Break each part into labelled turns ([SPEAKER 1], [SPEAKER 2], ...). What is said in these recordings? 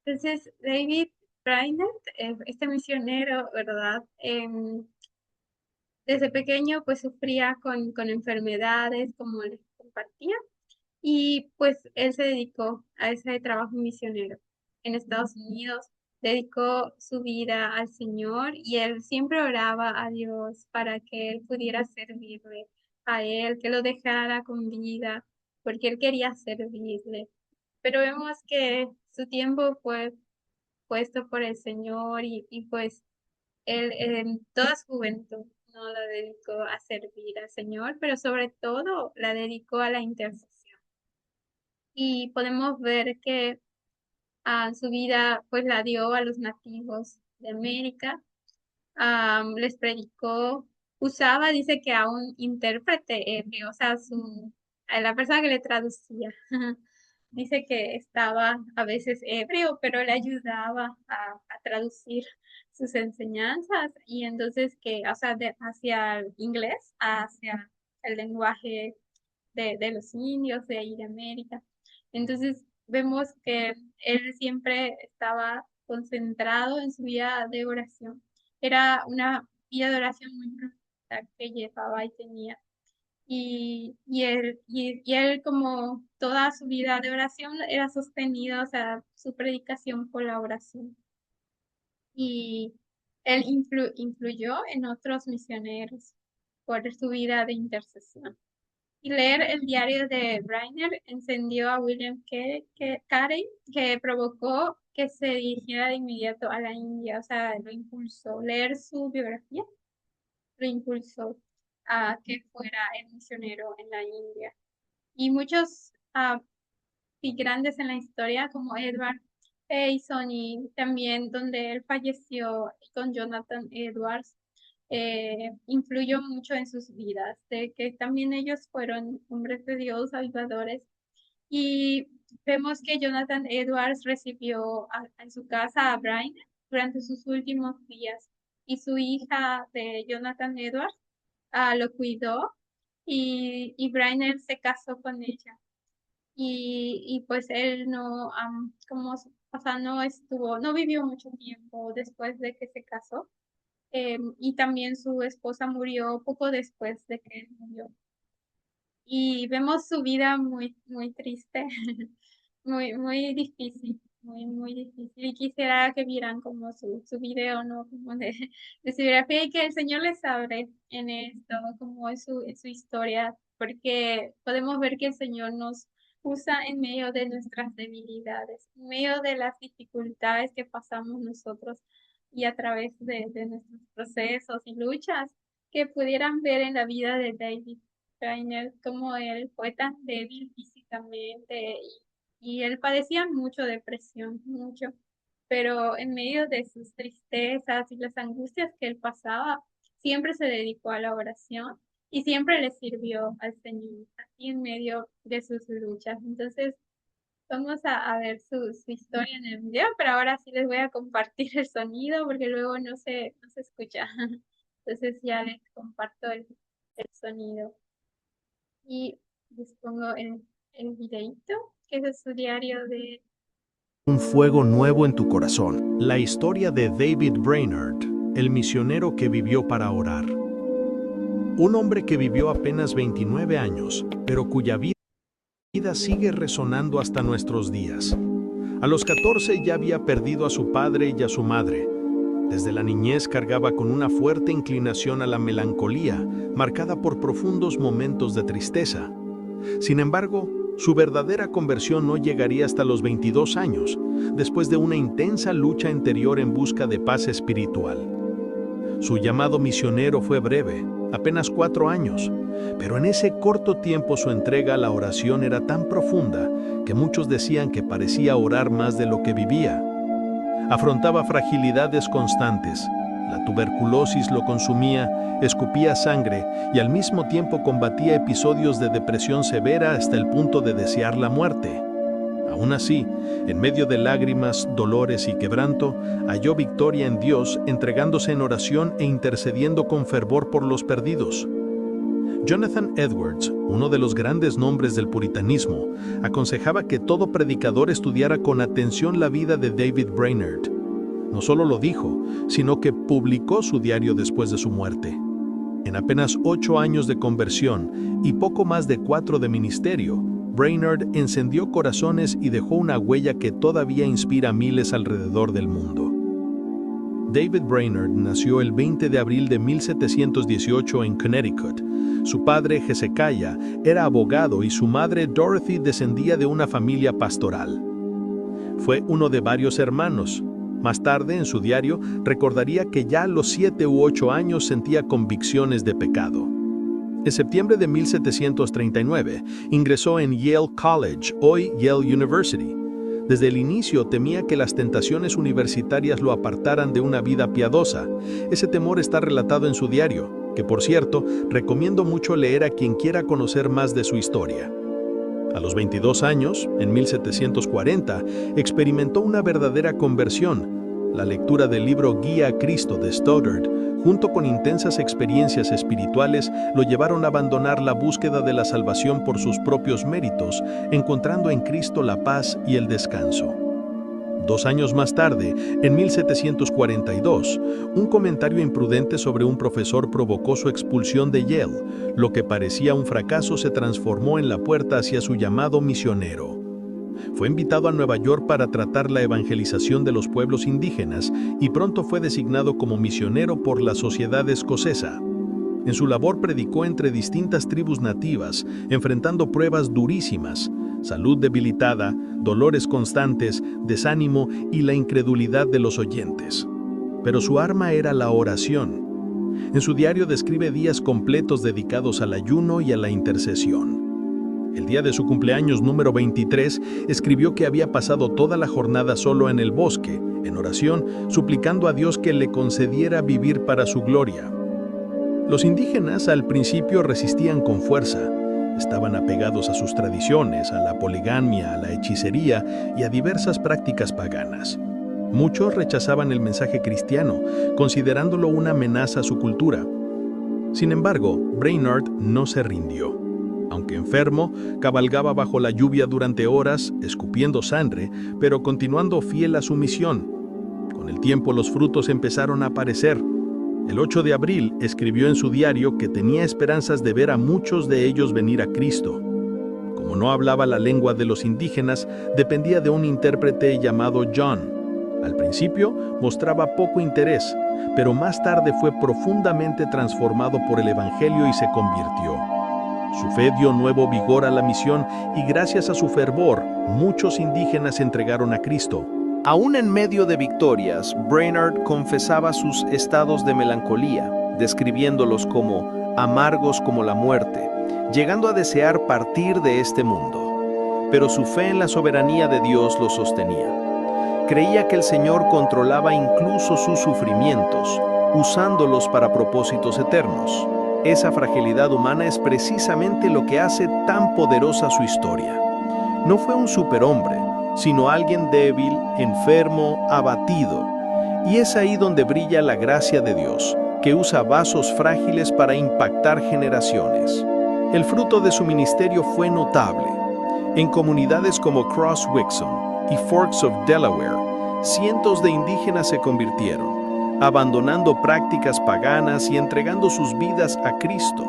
[SPEAKER 1] Entonces, David Brainerd, este misionero, ¿verdad? Desde pequeño pues sufría con enfermedades, como les compartía, y pues él se dedicó a ese trabajo misionero en Estados Unidos, dedicó su vida al Señor y él siempre oraba a Dios para que él pudiera servirle a él, que lo dejara con vida, porque él quería servirle. Pero vemos que su tiempo fue puesto por el Señor y pues él en toda su juventud no la dedicó a servir al Señor, pero sobre todo la dedicó a la intercesión. Y podemos ver que su vida pues la dio a los nativos de América, les predicó, usaba, dice que a un intérprete ebrio, o sea, a la persona que le traducía. Dice que estaba a veces ebrio, pero le ayudaba a traducir sus enseñanzas y entonces que, o sea, hacia el inglés, hacia el lenguaje de los indios de ahí de América. Entonces vemos que él siempre estaba concentrado en su vida de oración. Era una vida de oración muy profunda que llevaba y tenía. Y él como toda su vida de oración era sostenido, o sea, su predicación por la oración. Y él influyó en otros misioneros por su vida de intercesión. Y leer el diario de Brainerd encendió a William Carey, que provocó que se dirigiera de inmediato a la India, o sea, lo impulsó. Leer su biografía lo impulsó a que fuera el misionero en la India. Y muchos y grandes en la historia, como Edward Payson y también donde él falleció con Jonathan Edwards, influyó mucho en sus vidas, de que también ellos fueron hombres de Dios, avivadores. Y vemos que Jonathan Edwards recibió en su casa a Brian durante sus últimos días y su hija de Jonathan Edwards lo cuidó y Brian se casó con ella. Y pues él no, o sea, no vivió mucho tiempo después de que se casó. Y también su esposa murió poco después de que él murió. Y vemos su vida muy, muy triste, muy, muy difícil, muy, muy difícil. Y quisiera que vieran como su video, ¿no? Como de su biografía y que el Señor les abre en esto, como en su historia, porque podemos ver que el Señor nos usa en medio de nuestras debilidades, en medio de las dificultades que pasamos nosotros y a través de nuestros procesos y luchas que pudieran ver en la vida de David Trainer, como él fue tan débil físicamente y él padecía mucho depresión, mucho, pero en medio de sus tristezas y las angustias que él pasaba, siempre se dedicó a la oración y siempre le sirvió al Señor, así en medio de sus luchas. Entonces, vamos a ver su historia en el video, pero ahora sí les voy a compartir el sonido porque luego no se escucha. Entonces ya les comparto el sonido. Y les pongo el videito, que es su diario de...
[SPEAKER 2] Un fuego nuevo en tu corazón. La historia de David Brainerd, el misionero que vivió para orar. Un hombre que vivió apenas 29 años, pero cuya vida sigue resonando hasta nuestros días. A los 14 ya había perdido a su padre y a su madre. Desde la niñez cargaba con una fuerte inclinación a la melancolía, marcada por profundos momentos de tristeza. Sin embargo, su verdadera conversión no llegaría hasta los 22 años, después de una intensa lucha interior en busca de paz espiritual. Su llamado misionero fue breve, apenas 4 años, pero en ese corto tiempo su entrega a la oración era tan profunda que muchos decían que parecía orar más de lo que vivía. Afrontaba fragilidades constantes. La tuberculosis lo consumía, escupía sangre y al mismo tiempo combatía episodios de depresión severa hasta el punto de desear la muerte. Aún así, en medio de lágrimas, dolores y quebranto, halló victoria en Dios, entregándose en oración e intercediendo con fervor por los perdidos. Jonathan Edwards, uno de los grandes nombres del puritanismo, aconsejaba que todo predicador estudiara con atención la vida de David Brainerd. No solo lo dijo, sino que publicó su diario después de su muerte. En apenas 8 años de conversión y poco más de 4 de ministerio, Brainerd encendió corazones y dejó una huella que todavía inspira a miles alrededor del mundo. David Brainerd nació el 20 de abril de 1718 en Connecticut. Su padre, Hezekiah, era abogado y su madre, Dorothy, descendía de una familia pastoral. Fue uno de varios hermanos. Más tarde, en su diario, recordaría que ya a los 7 u 8 años sentía convicciones de pecado. En septiembre de 1739, ingresó en Yale College, hoy Yale University. Desde el inicio temía que las tentaciones universitarias lo apartaran de una vida piadosa. Ese temor está relatado en su diario, que por cierto, recomiendo mucho leer a quien quiera conocer más de su historia. A los 22 años, en 1740, experimentó una verdadera conversión. La lectura del libro Guía a Cristo de Stoddard, junto con intensas experiencias espirituales, lo llevaron a abandonar la búsqueda de la salvación por sus propios méritos, encontrando en Cristo la paz y el descanso. 2 años más tarde, en 1742, un comentario imprudente sobre un profesor provocó su expulsión de Yale. Lo que parecía un fracaso se transformó en la puerta hacia su llamado misionero. Fue invitado a Nueva York para tratar la evangelización de los pueblos indígenas y pronto fue designado como misionero por la Sociedad Escocesa. En su labor predicó entre distintas tribus nativas, enfrentando pruebas durísimas: salud debilitada, dolores constantes, desánimo y la incredulidad de los oyentes. Pero su arma era la oración. En su diario describe días completos dedicados al ayuno y a la intercesión. El día de su cumpleaños número 23, escribió que había pasado toda la jornada solo en el bosque, en oración, suplicando a Dios que le concediera vivir para su gloria. Los indígenas al principio resistían con fuerza. Estaban apegados a sus tradiciones, a la poligamia, a la hechicería y a diversas prácticas paganas. Muchos rechazaban el mensaje cristiano, considerándolo una amenaza a su cultura. Sin embargo, Brainerd no se rindió. Aunque enfermo, cabalgaba bajo la lluvia durante horas, escupiendo sangre, pero continuando fiel a su misión. Con el tiempo los frutos empezaron a aparecer. El 8 de abril escribió en su diario que tenía esperanzas de ver a muchos de ellos venir a Cristo. Como no hablaba la lengua de los indígenas, dependía de un intérprete llamado John. Al principio mostraba poco interés, pero más tarde fue profundamente transformado por el Evangelio y se convirtió. Su fe dio nuevo vigor a la misión y gracias a su fervor, muchos indígenas se entregaron a Cristo. Aún en medio de victorias, Brainerd confesaba sus estados de melancolía, describiéndolos como amargos como la muerte, llegando a desear partir de este mundo. Pero su fe en la soberanía de Dios lo sostenía. Creía que el Señor controlaba incluso sus sufrimientos, usándolos para propósitos eternos. Esa fragilidad humana es precisamente lo que hace tan poderosa su historia. No fue un superhombre, sino alguien débil, enfermo, abatido. Y es ahí donde brilla la gracia de Dios, que usa vasos frágiles para impactar generaciones. El fruto de su ministerio fue notable. En comunidades como Cross Wixon y Forks of Delaware, cientos de indígenas se convirtieron, abandonando prácticas paganas y entregando sus vidas a Cristo.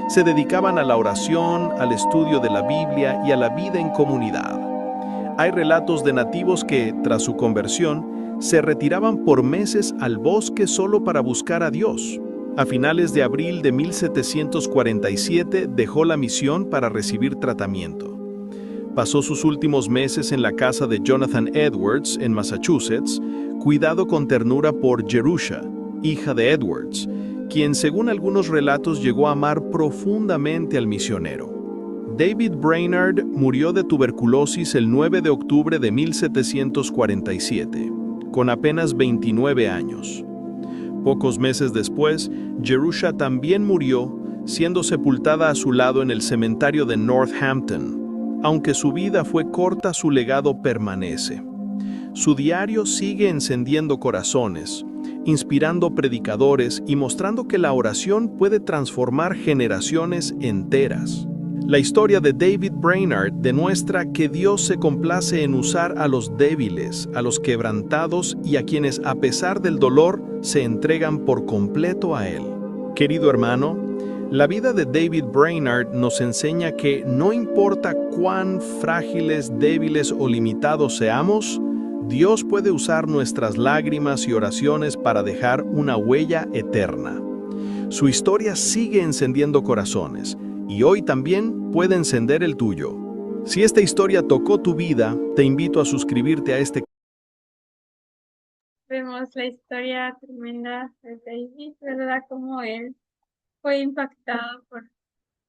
[SPEAKER 2] Se dedicaban a la oración, al estudio de la Biblia y a la vida en comunidad. Hay relatos de nativos que, tras su conversión, se retiraban por meses al bosque solo para buscar a Dios. A finales de abril de 1747 dejó la misión para recibir tratamiento. Pasó sus últimos meses en la casa de Jonathan Edwards, en Massachusetts, cuidado con ternura por Jerusha, hija de Edwards, quien según algunos relatos llegó a amar profundamente al misionero. David Brainerd murió de tuberculosis el 9 de octubre de 1747, con apenas 29 años. Pocos meses después, Jerusha también murió, siendo sepultada a su lado en el cementerio de Northampton. Aunque su vida fue corta, su legado permanece. Su diario sigue encendiendo corazones, inspirando predicadores y mostrando que la oración puede transformar generaciones enteras. La historia de David Brainerd demuestra que Dios se complace en usar a los débiles, a los quebrantados y a quienes, a pesar del dolor, se entregan por completo a Él. Querido hermano, la vida de David Brainerd nos enseña que no importa cuán frágiles, débiles o limitados seamos, Dios puede usar nuestras lágrimas y oraciones para dejar una huella eterna. Su historia sigue encendiendo corazones y hoy también puede encender el tuyo. Si esta historia tocó tu vida, te invito a suscribirte a este.
[SPEAKER 1] Vemos la historia tremenda de David, ¿verdad? Como él fue impactado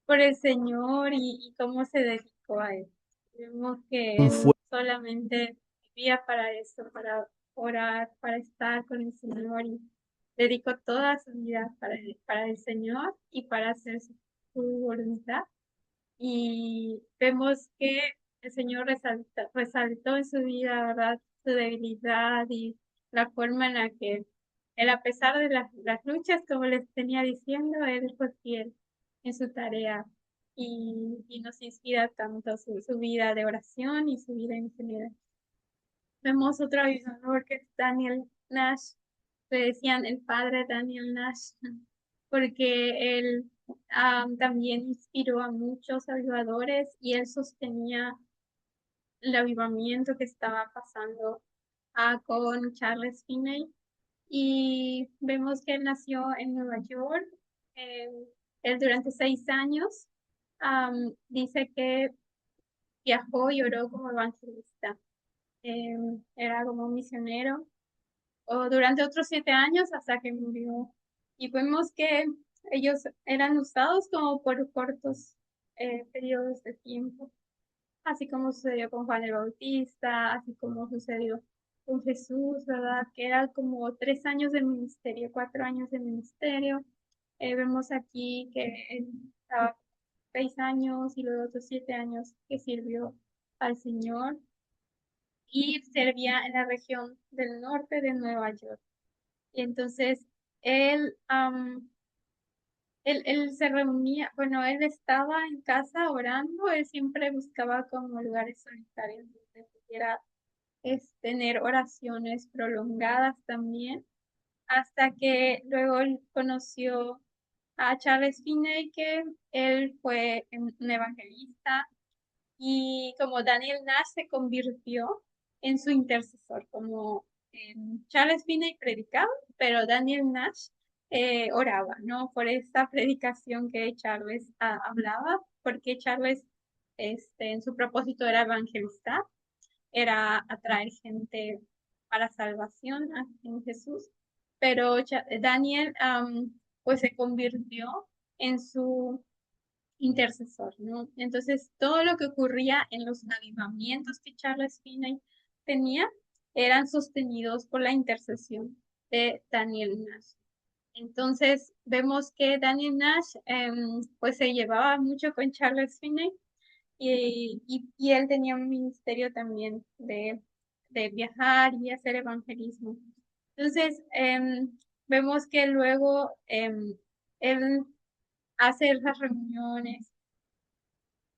[SPEAKER 1] por el Señor y cómo se dedicó a él. Vemos que
[SPEAKER 2] Un
[SPEAKER 1] él
[SPEAKER 2] fue-
[SPEAKER 1] solamente vivía para eso, para orar, para estar con el Señor y dedicó toda su vida para el Señor y para hacer su voluntad. Y vemos que el Señor resaltó en su vida, ¿verdad? Su debilidad y la forma en la que él, a pesar de las luchas, como les tenía diciendo, él fue fiel en su tarea y nos inspira tanto su vida de oración y su vida en general. Vemos otro avisador que es Daniel Nash, le decían el padre Daniel Nash, porque él también inspiró a muchos avivadores y él sostenía el avivamiento que estaba pasando con Charles Finney. Y vemos que él nació en Nueva York. eh, Él durante 6 años dice que viajó y oró como evangelista. Era como misionero o durante otros 7 años hasta que murió. Y vemos que ellos eran usados como por cortos periodos de tiempo, así como sucedió con Juan el Bautista, así como sucedió con Jesús, ¿verdad? Que era como 3 años de ministerio, 4 años de ministerio. Vemos aquí que él estaba 6 años y luego otros 7 años que sirvió al Señor y servía en la región del norte de Nueva York. Y entonces él, él se reunía, bueno, él estaba en casa orando, él siempre buscaba como lugares solitarios donde pudiera tener oraciones prolongadas también, hasta que luego él conoció a Charles Finney, que él fue un evangelista y como Daniel Nash se convirtió en su intercesor, como Charles Finney predicaba, pero Daniel Nash oraba, ¿no? Por esta predicación que Charles hablaba, porque Charles en su propósito era evangelizar, era atraer gente para salvación en Jesús, pero Daniel pues se convirtió en su intercesor, ¿no? Entonces, todo lo que ocurría en los avivamientos que Charles Finney tenía eran sostenidos por la intercesión de Daniel Nash. Entonces, vemos que Daniel Nash pues se llevaba mucho con Charles Finney y él tenía un ministerio también de viajar y hacer evangelismo. Entonces, vemos que luego él hace esas reuniones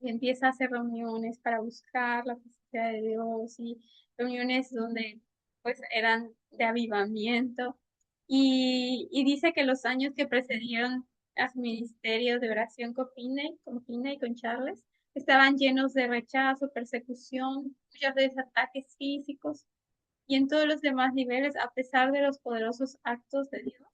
[SPEAKER 1] y empieza a hacer reuniones para buscar la presencia de Dios y reuniones donde pues eran de avivamiento y dice que los años que precedieron los ministerios de oración con con Charles estaban llenos de rechazo, persecución, muchas veces ataques físicos y en todos los demás niveles, a pesar de los poderosos actos de Dios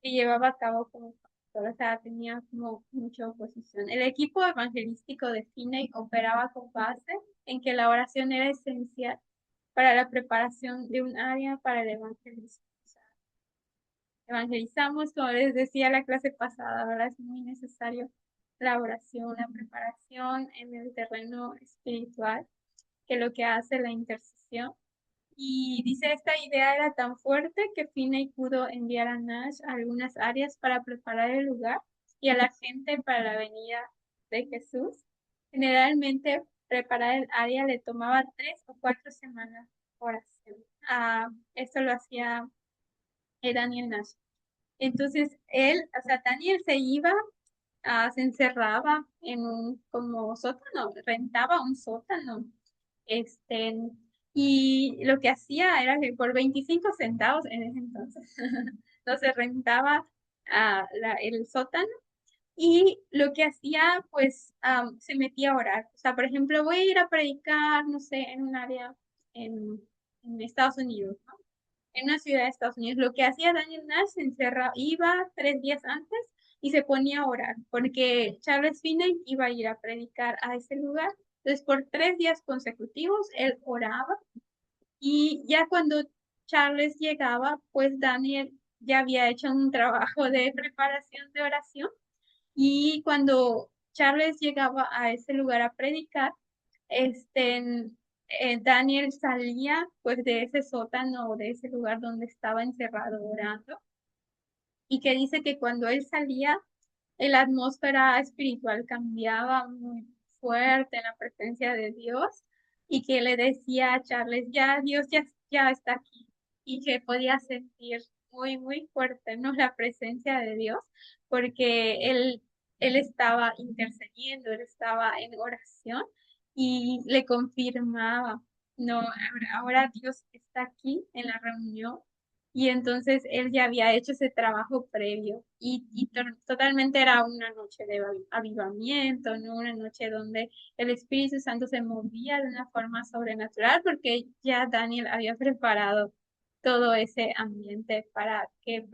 [SPEAKER 1] que llevaba a cabo como pastor, o sea, tenía como mucha oposición. El equipo evangelístico de Finney operaba con base en que la oración era esencial para la preparación de un área para el evangelismo. O sea, evangelizamos, como les decía la clase pasada, ¿verdad? Es muy necesario la oración, la preparación en el terreno espiritual, que lo que hace la intercesión. Y dice, esta idea era tan fuerte que Finney pudo enviar a Nash a algunas áreas para preparar el lugar y a la gente para la venida de Jesús. Generalmente, preparar el área le tomaba 3 o 4 semanas oración. Esto lo hacía Daniel Nash. Entonces él, o sea, Daniel se iba, se encerraba en un como sótano, rentaba un sótano, este, y lo que hacía era que por 25 centavos en ese entonces, entonces rentaba el sótano y lo que hacía, pues, se metía a orar. O sea, por ejemplo, voy a ir a predicar, no sé, en un área en, en Estados Unidos, ¿no? En una ciudad de Estados Unidos. Lo que hacía Daniel Nash, se encerraba, iba 3 días antes y se ponía a orar, porque Charles Finney iba a ir a predicar a ese lugar. Entonces, por 3 días consecutivos, él oraba y ya cuando Charles llegaba, pues Daniel ya había hecho un trabajo de preparación de oración y cuando Charles llegaba a ese lugar a predicar, Daniel salía pues de ese sótano o de ese lugar donde estaba encerrado orando y que dice que cuando él salía, la atmósfera espiritual cambiaba muy fuerte en la presencia de Dios y que le decía a Charles, ya Dios ya está aquí y que podía sentir muy, muy fuerte, ¿no? La presencia de Dios porque él estaba intercediendo, él estaba en oración y le confirmaba, no, ahora Dios está aquí en la reunión y entonces él ya había hecho ese trabajo previo y totalmente era una noche de avivamiento, ¿no? Una noche donde el Espíritu Santo se movía de una forma sobrenatural porque ya Daniel había preparado todo ese ambiente para que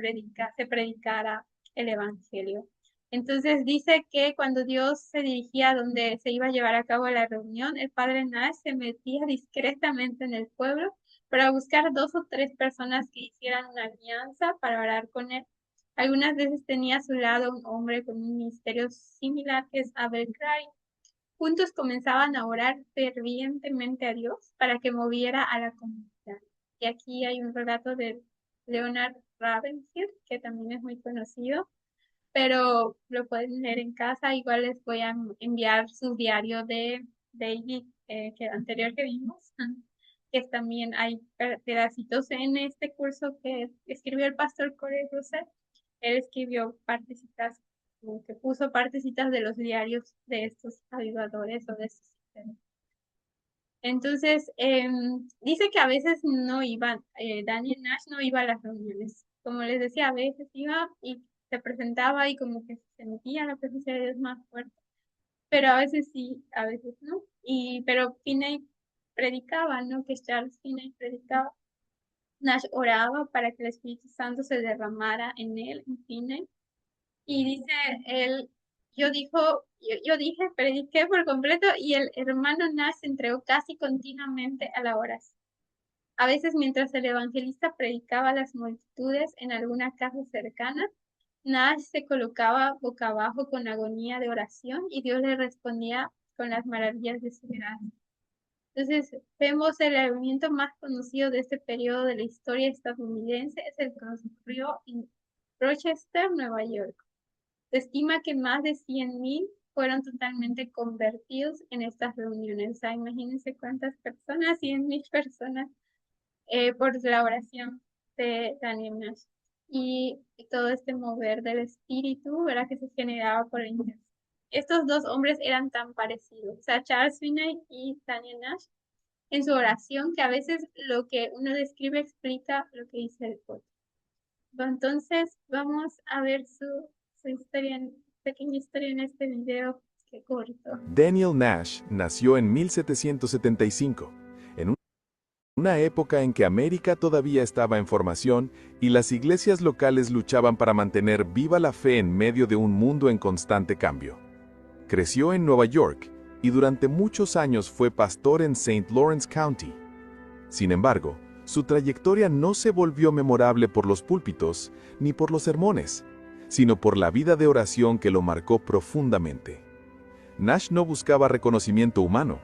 [SPEAKER 1] se predicara el Evangelio. Entonces dice que cuando Dios se dirigía a donde se iba a llevar a cabo la reunión, el padre Nash se metía discretamente en el pueblo para buscar 2 o 3 personas que hicieran una alianza para orar con él. Algunas veces tenía a su lado un hombre con un ministerio similar que es Abel Cray. Juntos comenzaban a orar fervientemente a Dios para que moviera a la comunidad. Y aquí hay un relato de Leonard Ravenhill, que también es muy conocido, pero lo pueden leer en casa. Igual les voy a enviar su diario de David, que anterior que vimos, que también hay pedacitos en este curso que escribió el pastor Corey Russell. Él escribió partecitas, como que puso partecitas de los diarios de estos avivadores o de estos sistemas. Entonces, dice que a veces no iban, Daniel Nash no iba a las reuniones. Como les decía, a veces iba y se presentaba y como que se sentía la presencia de Dios más fuerte. Pero a veces sí, a veces no. Pero Finney predicaba, ¿no? Que Charles Finney predicaba. Nash oraba para que el Espíritu Santo se derramara en él, en Finney. Y dice él, yo dije, prediqué por completo y el hermano Nash se entregó casi continuamente a la oración. A veces mientras el evangelista predicaba a las multitudes en alguna casa cercana, Nash se colocaba boca abajo con agonía de oración y Dios le respondía con las maravillas de su gracia. Entonces, vemos el avivamiento más conocido de este periodo de la historia estadounidense, es el que ocurrió en Rochester, Nueva York. Se estima que más de 100,000 fueron totalmente convertidos en estas reuniones. O sea, imagínense cuántas personas, 100,000 personas por la oración de Daniel Nash. Y todo este mover del espíritu, ¿verdad? Que se generaba por el interés. Estos dos hombres eran tan parecidos, o sea, Charles Finney y Daniel Nash, en su oración, que a veces lo que uno describe explica lo que dice el otro. Entonces, vamos a ver su historia, pequeña historia en este video que corto.
[SPEAKER 3] Daniel Nash nació en 1775, en una época en que América todavía estaba en formación y las iglesias locales luchaban para mantener viva la fe en medio de un mundo en constante cambio. Creció en Nueva York y durante muchos años fue pastor en St. Lawrence County. Sin embargo, su trayectoria no se volvió memorable por los púlpitos ni por los sermones, sino por la vida de oración que lo marcó profundamente. Nash no buscaba reconocimiento humano,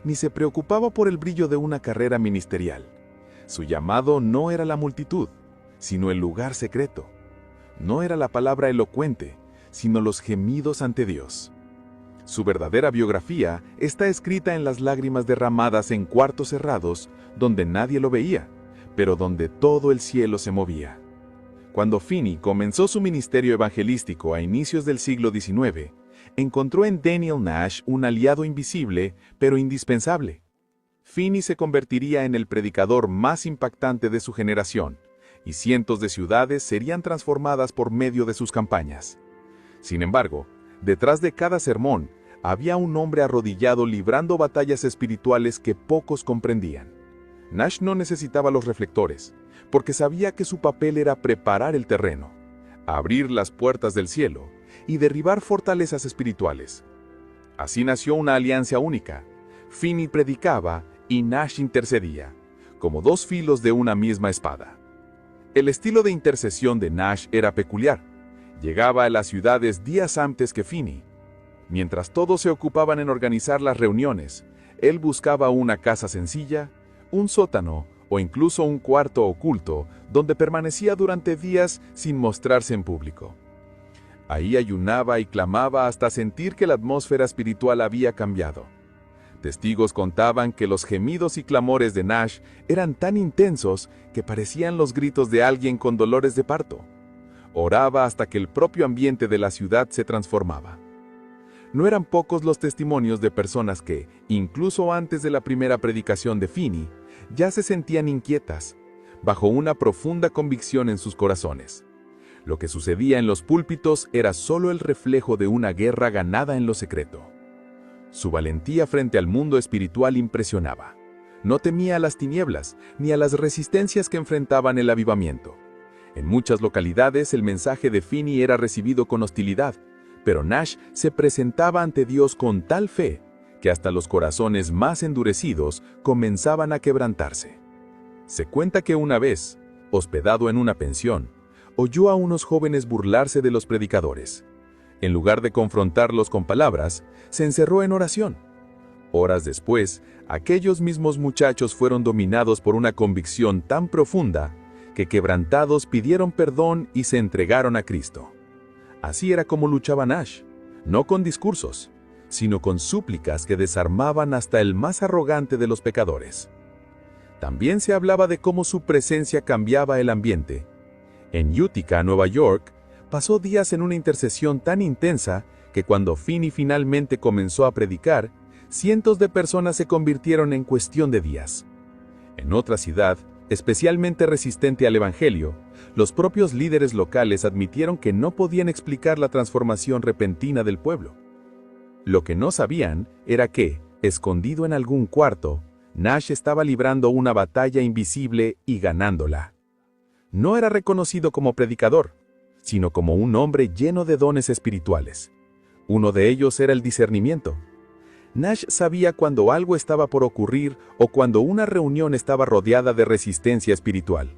[SPEAKER 3] ni se preocupaba por el brillo de una carrera ministerial. Su llamado no era la multitud, sino el lugar secreto. No era la palabra elocuente, sino los gemidos ante Dios. Su verdadera biografía está escrita en las lágrimas derramadas en cuartos cerrados, donde nadie lo veía, pero donde todo el cielo se movía. Cuando Finney comenzó su ministerio evangelístico a inicios del siglo XIX, encontró en Daniel Nash un aliado invisible, pero indispensable. Finney se convertiría en el predicador más impactante de su generación, y cientos de ciudades serían transformadas por medio de sus campañas. Sin embargo, detrás de cada sermón, había un hombre arrodillado librando batallas espirituales que pocos comprendían. Nash no necesitaba los reflectores, porque sabía que su papel era preparar el terreno, abrir las puertas del cielo y derribar fortalezas espirituales. Así nació una alianza única. Finney predicaba y Nash intercedía, como dos filos de una misma espada. El estilo de intercesión de Nash era peculiar. Llegaba a las ciudades días antes que Finney. Mientras todos se ocupaban en organizar las reuniones, él buscaba una casa sencilla, un sótano o incluso un cuarto oculto donde permanecía durante días sin mostrarse en público. Ahí ayunaba y clamaba hasta sentir que la atmósfera espiritual había cambiado. Testigos contaban que los gemidos y clamores de Nash eran tan intensos que parecían los gritos de alguien con dolores de parto. Oraba hasta que el propio ambiente de la ciudad se transformaba. No eran pocos los testimonios de personas que, incluso antes de la primera predicación de Finney, ya se sentían inquietas, bajo una profunda convicción en sus corazones. Lo que sucedía en los púlpitos era solo el reflejo de una guerra ganada en lo secreto. Su valentía frente al mundo espiritual impresionaba. No temía a las tinieblas, ni a las resistencias que enfrentaban el avivamiento. En muchas localidades el mensaje de Finney era recibido con hostilidad, pero Nash se presentaba ante Dios con tal fe que hasta los corazones más endurecidos comenzaban a quebrantarse. Se cuenta que una vez, hospedado en una pensión, oyó a unos jóvenes burlarse de los predicadores. En lugar de confrontarlos con palabras, se encerró en oración. Horas después, aquellos mismos muchachos fueron dominados por una convicción tan profunda que quebrantados pidieron perdón y se entregaron a Cristo. Así era como luchaba Nash, no con discursos, sino con súplicas que desarmaban hasta el más arrogante de los pecadores. También se hablaba de cómo su presencia cambiaba el ambiente. En Utica, Nueva York, pasó días en una intercesión tan intensa que cuando Finney finalmente comenzó a predicar, cientos de personas se convirtieron en cuestión de días. En otra ciudad, especialmente resistente al Evangelio, los propios líderes locales admitieron que no podían explicar la transformación repentina del pueblo. Lo que no sabían era que, escondido en algún cuarto, Nash estaba librando una batalla invisible y ganándola. No era reconocido como predicador, sino como un hombre lleno de dones espirituales. Uno de ellos era el discernimiento. Nash sabía cuando algo estaba por ocurrir o cuando una reunión estaba rodeada de resistencia espiritual.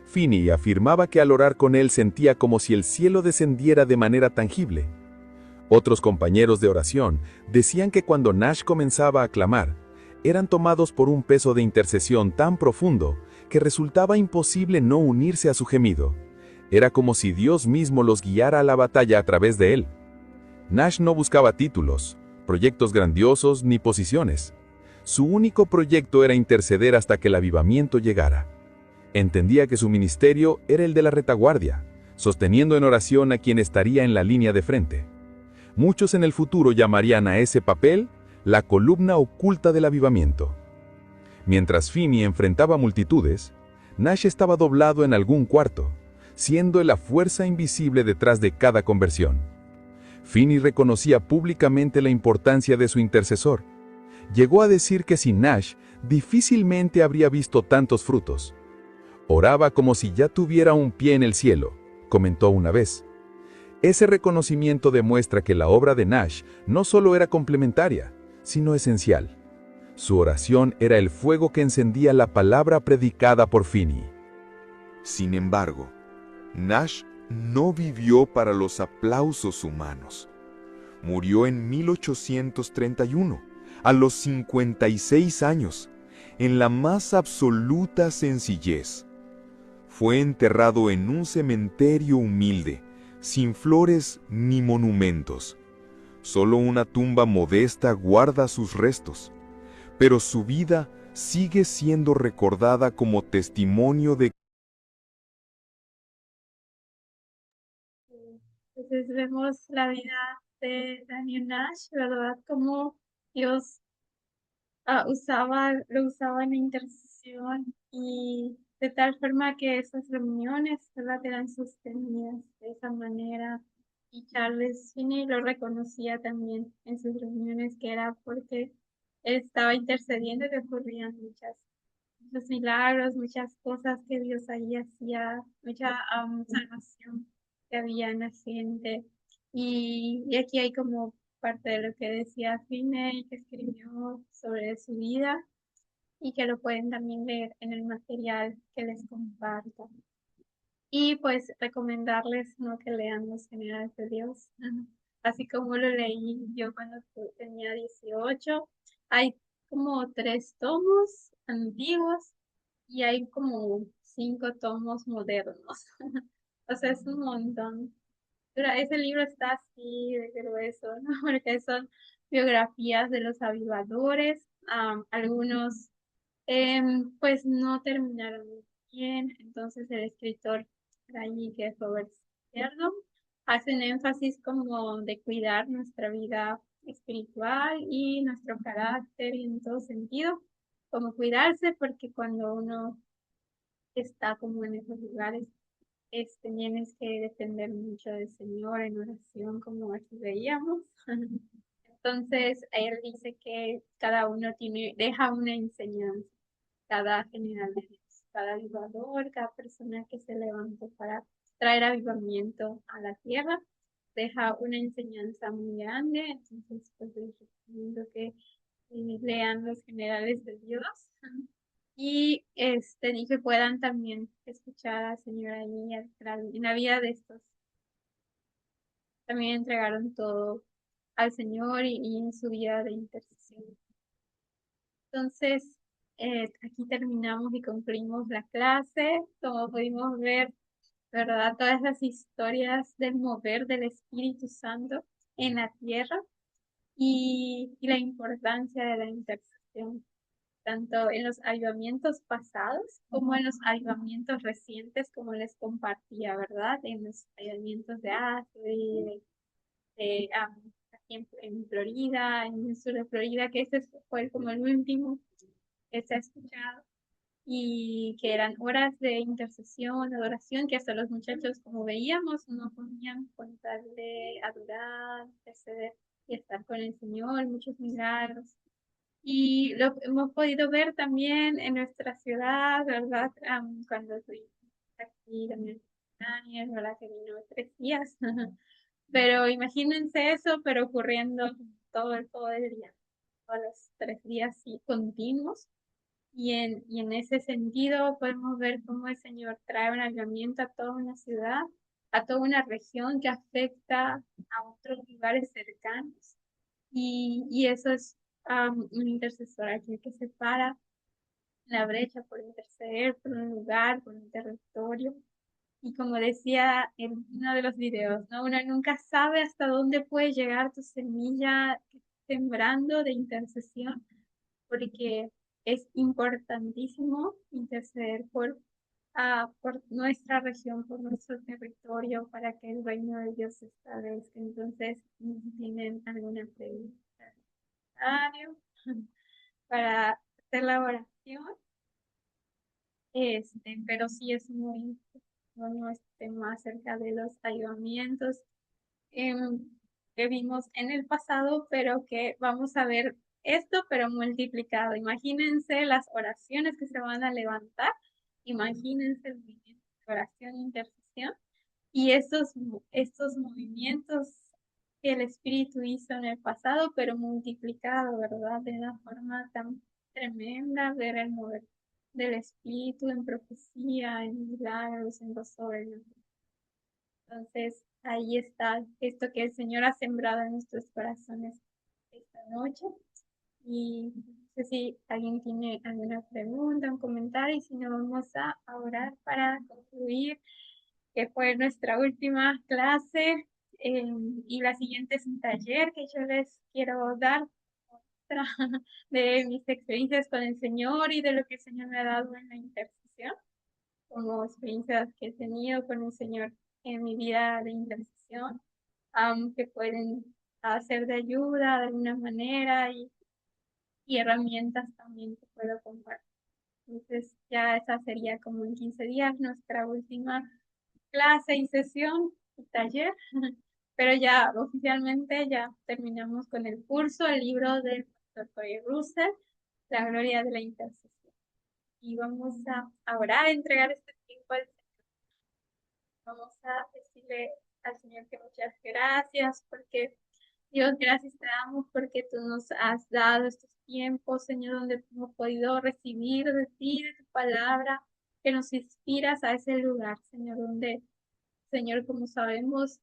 [SPEAKER 3] Finney afirmaba que al orar con él sentía como si el cielo descendiera de manera tangible. Otros compañeros de oración decían que cuando Nash comenzaba a clamar, eran tomados por un peso de intercesión tan profundo que resultaba imposible no unirse a su gemido. Era como si Dios mismo los guiara a la batalla a través de él. Nash no buscaba títulos, proyectos grandiosos ni posiciones. Su único proyecto era interceder hasta que el avivamiento llegara. Entendía que su ministerio era el de la retaguardia, sosteniendo en oración a quien estaría en la línea de frente. Muchos en el futuro llamarían a ese papel la columna oculta del avivamiento. Mientras Finney enfrentaba multitudes, Nash estaba doblado en algún cuarto, siendo la fuerza invisible detrás de cada conversión. Finney reconocía públicamente la importancia de su intercesor. Llegó a decir que sin Nash difícilmente habría visto tantos frutos. Oraba como si ya tuviera un pie en el cielo, comentó una vez. Ese reconocimiento demuestra que la obra de Nash no solo era complementaria, sino esencial. Su oración era el fuego que encendía la palabra predicada por Finney.
[SPEAKER 4] Sin embargo, Nash no vivió para los aplausos humanos. Murió en 1831, a los 56 años, en la más absoluta sencillez. Fue enterrado en un cementerio humilde, sin flores ni monumentos. Solo una tumba modesta guarda sus restos, pero su vida sigue siendo recordada como testimonio de
[SPEAKER 1] Entonces vemos la vida de Daniel Nash, ¿verdad? Como Dios lo usaba en la intercesión y de tal forma que esas reuniones, ¿verdad? Eran sostenidas de esa manera. Y Charles Finney lo reconocía también en sus reuniones, que era porque él estaba intercediendo y que ocurrían muchos milagros, muchas cosas que Dios ahí hacía, mucha salvación que había en la gente. Y aquí hay como parte de lo que decía Finney, que escribió sobre su vida y que lo pueden también leer en el material que les comparto. Y pues recomendarles, ¿no?, que lean Los Generales de Dios, así como lo leí yo cuando tenía 18. Hay como 3 tomos antiguos y hay como 5 tomos modernos. O sea, es un montón. Pero ese libro está así de grueso, ¿no? Porque son biografías de los avivadores. Algunos pues no terminaron muy bien. Entonces el escritor allí, que es Robert Cerdo, hacen énfasis como de cuidar nuestra vida espiritual y nuestro carácter y en todo sentido, como cuidarse, porque cuando uno está como en esos lugares, tienes que depender mucho del Señor en oración, como aquí veíamos. Entonces, él dice que cada uno deja una enseñanza, cada general de Dios, cada avivador, cada persona que se levantó para traer avivamiento a la tierra, deja una enseñanza muy grande. Entonces, pues les recomiendo que lean Los Generales de Dios. Y que puedan también escuchar al Señor ahí en la vida de estos. También entregaron todo al Señor y en su vida de intercesión. Entonces, aquí terminamos y concluimos la clase. Como pudimos ver, ¿verdad? Todas las historias del mover del Espíritu Santo en la tierra y la importancia de la intercesión, tanto en los avivamientos pasados como en los avivamientos recientes, como les compartía, ¿verdad? En los avivamientos de Asia, aquí en Florida, en el sur de Florida, que ese fue como el último que se ha escuchado, y que eran horas de intercesión, de adoración, que hasta los muchachos, como veíamos, no podían contar de adorar, interceder y estar con el Señor, muchos milagros. Y lo hemos podido ver también en nuestra ciudad, ¿verdad? Cuando estuvimos aquí también, Daniel, ¿verdad? Que vino 3 días. Pero imagínense eso, pero ocurriendo todo el día, todos los 3 días sí, continuos. Y en ese sentido podemos ver cómo el Señor trae un avivamiento a toda una ciudad, a toda una región, que afecta a otros lugares cercanos. Y eso es un intercesor aquí que se para en la brecha por interceder por un lugar, por un territorio. Y como decía en uno de los videos, ¿no? Uno nunca sabe hasta dónde puede llegar tu semilla sembrando de intercesión, porque es importantísimo interceder por nuestra región, por nuestro territorio, para que el reino de Dios se establezca. Entonces, si tienen alguna pregunta para hacer la oración, pero sí es muy bueno este tema acerca de los ayudamientos em, que vimos en el pasado, pero que vamos a ver esto, pero multiplicado. Imagínense las oraciones que se van a levantar, imagínense el movimiento de oración e intercesión y estos movimientos que el Espíritu hizo en el pasado, pero multiplicado, ¿verdad? De una forma tan tremenda, ver el mover del Espíritu en profecía, en milagros, en lo sobrenatural. Entonces, ahí está esto que el Señor ha sembrado en nuestros corazones esta noche. Y no sé si alguien tiene alguna pregunta, un comentario, y si no, vamos a orar para concluir, que fue nuestra última clase. Y la siguiente es un taller que yo les quiero dar otra de mis experiencias con el Señor y de lo que el Señor me ha dado en la intercesión, como experiencias que he tenido con el Señor en mi vida de intercesión. que pueden ser de ayuda de alguna manera y herramientas también que puedo compartir. Entonces ya esa sería como en 15 días nuestra última clase y sesión y taller, pero ya oficialmente ya terminamos con el curso, el libro del Dr. Corey Russell, La Gloria de la Intercesión. Y vamos a orar, a entregar este tiempo al Señor. Vamos a decirle al Señor que muchas gracias, porque Dios, gracias te damos porque tú nos has dado estos tiempos, Señor, donde hemos podido recibir de ti, de tu palabra, que nos inspiras a ese lugar, Señor, donde, Señor, como sabemos,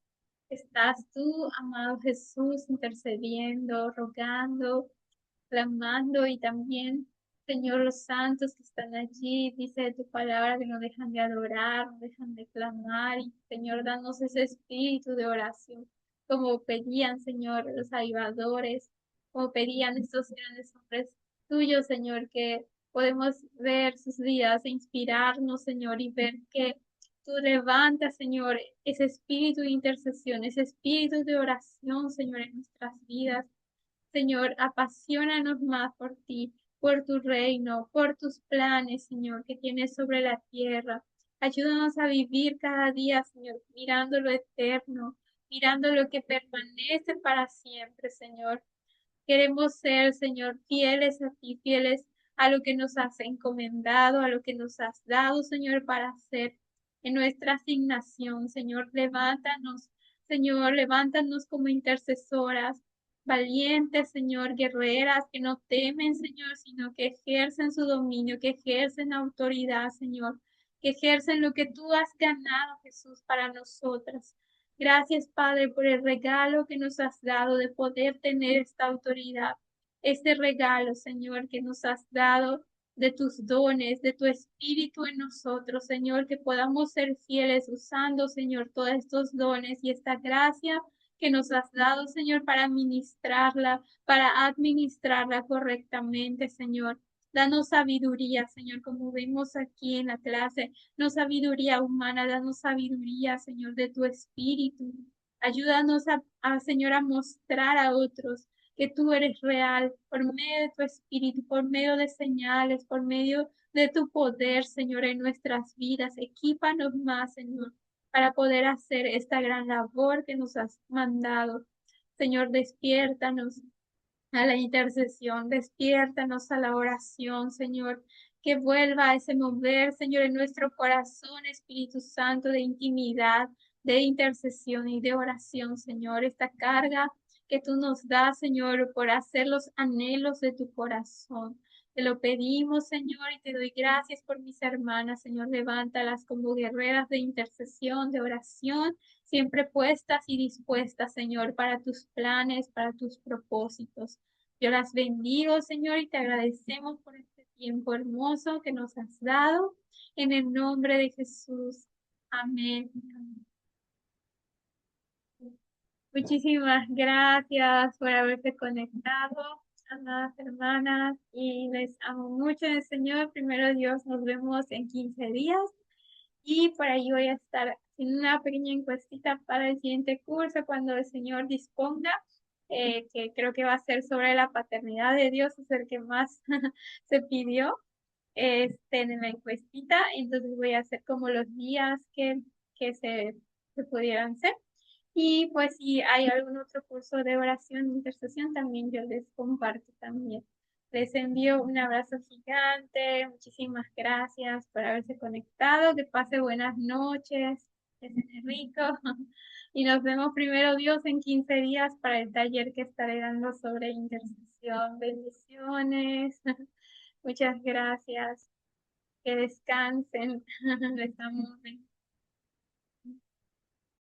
[SPEAKER 1] estás tú, amado Jesús, intercediendo, rogando, clamando y también, Señor, los santos que están allí, dice de tu palabra que no dejan de adorar, no dejan de clamar y, Señor, danos ese espíritu de oración, como pedían, Señor, los avivadores, como pedían estos grandes hombres tuyos, Señor, que podemos ver sus vidas e inspirarnos, Señor, y ver que tú levantas, Señor, ese espíritu de intercesión, ese espíritu de oración, Señor, en nuestras vidas. Señor, apasionanos más por ti, por tu reino, por tus planes, Señor, que tienes sobre la tierra. Ayúdanos a vivir cada día, Señor, mirando lo eterno, mirando lo que permanece para siempre, Señor. Queremos ser, Señor, fieles a ti, fieles a lo que nos has encomendado, a lo que nos has dado, Señor, para hacer en nuestra asignación. Señor, levántanos como intercesoras, valientes, Señor, guerreras, que no temen, Señor, sino que ejercen su dominio, que ejercen autoridad, Señor, que ejercen lo que tú has ganado, Jesús, para nosotras. Gracias, Padre, por el regalo que nos has dado de poder tener esta autoridad. Este regalo, Señor, que nos has dado de tus dones, de tu espíritu en nosotros, Señor, que podamos ser fieles usando, Señor, todos estos dones y esta gracia que nos has dado, Señor, para ministrarla, para administrarla correctamente, Señor. Danos sabiduría, Señor, como vemos aquí en la clase, no sabiduría humana, danos sabiduría, Señor, de tu espíritu. Ayúdanos Señor, a mostrar a otros que tú eres real por medio de tu espíritu, por medio de señales, por medio de tu poder, Señor, en nuestras vidas. Equípanos más, Señor, para poder hacer esta gran labor que nos has mandado. Señor, despiértanos a la intercesión, despiértanos a la oración, Señor, que vuelva a ese mover, Señor, en nuestro corazón, Espíritu Santo, de intimidad, de intercesión y de oración, Señor, esta carga que tú nos das, Señor, por hacer los anhelos de tu corazón. Te lo pedimos, Señor, y te doy gracias por mis hermanas, Señor, levántalas como guerreras de intercesión, de oración, siempre puestas y dispuestas, Señor, para tus planes, para tus propósitos. Yo las bendigo, Señor, y te agradecemos por este tiempo hermoso que nos has dado. En el nombre de Jesús. Amén. Muchísimas gracias por haberse conectado, amadas hermanas, y les amo mucho en el Señor. Primero Dios, nos vemos en 15 días. Y por ahí voy a estar haciendo una pequeña encuestita para el siguiente curso cuando el Señor disponga, que creo que va a ser sobre la paternidad de Dios, es el que más se pidió en la encuestita. Entonces voy a hacer como los días que se pudieran hacer. Y pues si hay algún otro curso de oración e intercesión, también yo les comparto también. Les envío un abrazo gigante, muchísimas gracias por haberse conectado, que pase buenas noches, que estén rico y nos vemos primero Dios en 15 días para el taller que estaré dando sobre intercesión. Bendiciones, muchas gracias, que descansen, les amo.